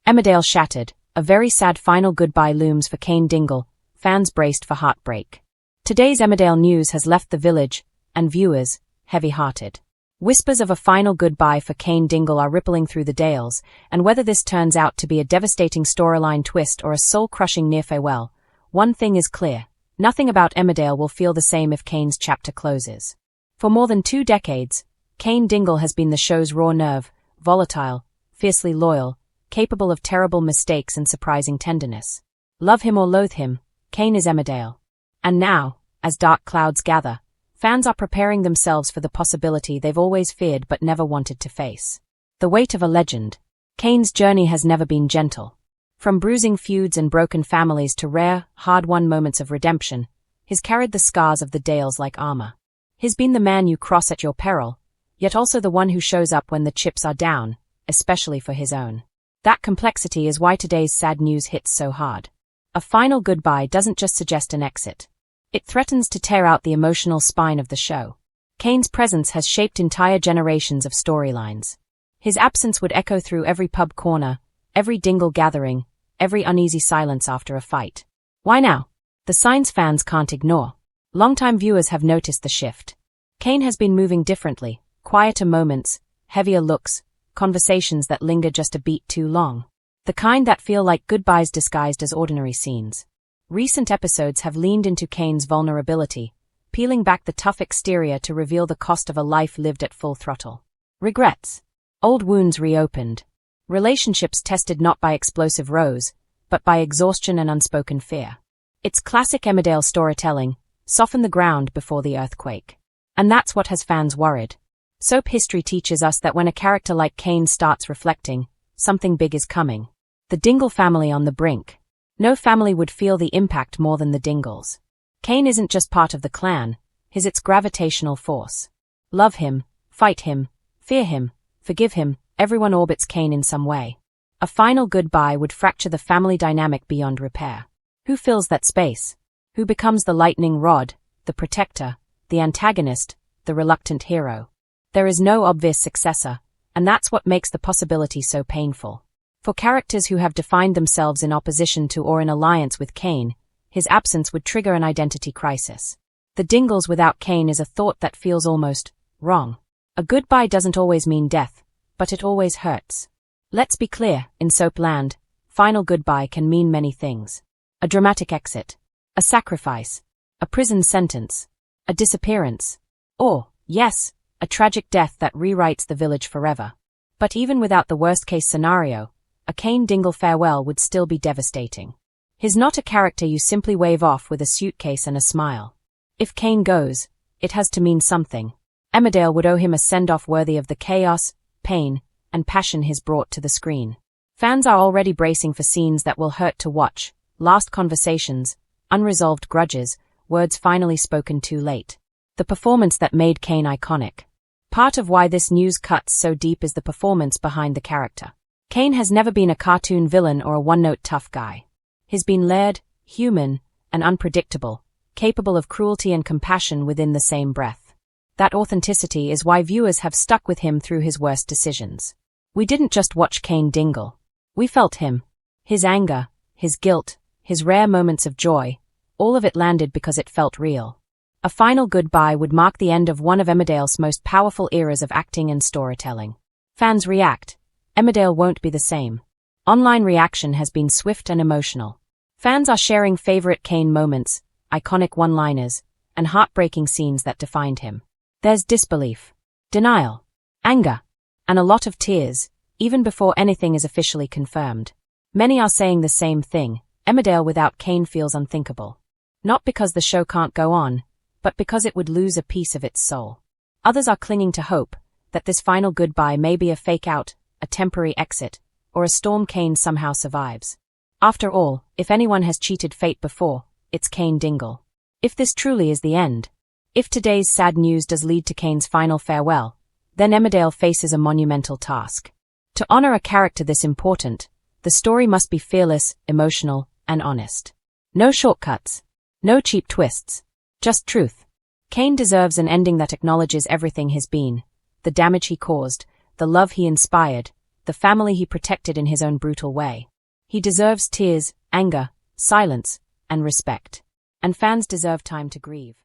Emmerdale shattered. A very sad final goodbye looms for Cain Dingle, fans braced for heartbreak. Today's Emmerdale news has left the village, and viewers, heavy-hearted. Whispers of a final goodbye for Cain Dingle are rippling through the dales, and whether this turns out to be a devastating storyline twist or a soul-crushing near-farewell, one thing is clear: nothing about Emmerdale will feel the same if Cain's chapter closes. For more than 2 decades, Cain Dingle has been the show's raw nerve, volatile, fiercely loyal, capable of terrible mistakes and surprising tenderness. Love him or loathe him, Cain is Emmerdale. And now, as dark clouds gather, fans are preparing themselves for the possibility they've always feared but never wanted to face. The weight of a legend. Cain's journey has never been gentle. From bruising feuds and broken families to rare, hard-won moments of redemption, he's carried the scars of the Dales like armor. He's been the man you cross at your peril, yet also the one who shows up when the chips are down, especially for his own. That complexity is why today's sad news hits so hard. A final goodbye doesn't just suggest an exit. It threatens to tear out the emotional spine of the show. Cain's presence has shaped entire generations of storylines. His absence would echo through every pub corner, every Dingle gathering, every uneasy silence after a fight. Why now? The signs fans can't ignore. Longtime viewers have noticed the shift. Cain has been moving differently, quieter moments, heavier looks, conversations that linger just a beat too long. The kind that feel like goodbyes disguised as ordinary scenes. Recent episodes have leaned into Cain's vulnerability, peeling back the tough exterior to reveal the cost of a life lived at full throttle. Regrets. Old wounds reopened. Relationships tested not by explosive rows, but by exhaustion and unspoken fear. It's classic Emmerdale storytelling: soften the ground before the earthquake. And that's what has fans worried. Soap history teaches us that when a character like Cain starts reflecting, something big is coming. The Dingle family on the brink. No family would feel the impact more than the Dingles. Cain isn't just part of the clan, he's its gravitational force. Love him, fight him, fear him, forgive him, everyone orbits Cain in some way. A final goodbye would fracture the family dynamic beyond repair. Who fills that space? Who becomes the lightning rod, the protector, the antagonist, the reluctant hero? There is no obvious successor, and that's what makes the possibility so painful. For characters who have defined themselves in opposition to or in alliance with Cain, his absence would trigger an identity crisis. The Dingles without Cain is a thought that feels almost wrong. A goodbye doesn't always mean death, but it always hurts. Let's be clear, in Soapland, final goodbye can mean many things. A dramatic exit, a sacrifice, a prison sentence, a disappearance, or, yes, a tragic death that rewrites the village forever. But even without the worst-case scenario, a Cain Dingle farewell would still be devastating. He's not a character you simply wave off with a suitcase and a smile. If Cain goes, it has to mean something. Emmerdale would owe him a send-off worthy of the chaos, pain, and passion he's brought to the screen. Fans are already bracing for scenes that will hurt to watch: last conversations, unresolved grudges, words finally spoken too late. The performance that made Cain iconic. Part of why this news cuts so deep is the performance behind the character. Cain has never been a cartoon villain or a one-note tough guy. He's been layered, human, and unpredictable, capable of cruelty and compassion within the same breath. That authenticity is why viewers have stuck with him through his worst decisions. We didn't just watch Cain Dingle. We felt him. His anger, his guilt, his rare moments of joy, all of it landed because it felt real. A final goodbye would mark the end of one of Emmerdale's most powerful eras of acting and storytelling. Fans react. Emmerdale won't be the same. Online reaction has been swift and emotional. Fans are sharing favorite Cain moments, iconic one-liners, and heartbreaking scenes that defined him. There's disbelief, denial, anger, and a lot of tears, even before anything is officially confirmed. Many are saying the same thing: Emmerdale without Cain feels unthinkable. Not because the show can't go on, but because it would lose a piece of its soul. Others are clinging to hope that this final goodbye may be a fake-out, a temporary exit, or a storm Cain somehow survives. After all, if anyone has cheated fate before, it's Cain Dingle. If this truly is the end, if today's sad news does lead to Cain's final farewell, then Emmerdale faces a monumental task. To honor a character this important, the story must be fearless, emotional, and honest. No shortcuts. No cheap twists. Just truth. Cain deserves an ending that acknowledges everything he's been: the damage he caused, the love he inspired, the family he protected in his own brutal way. He deserves tears, anger, silence, and respect. And fans deserve time to grieve.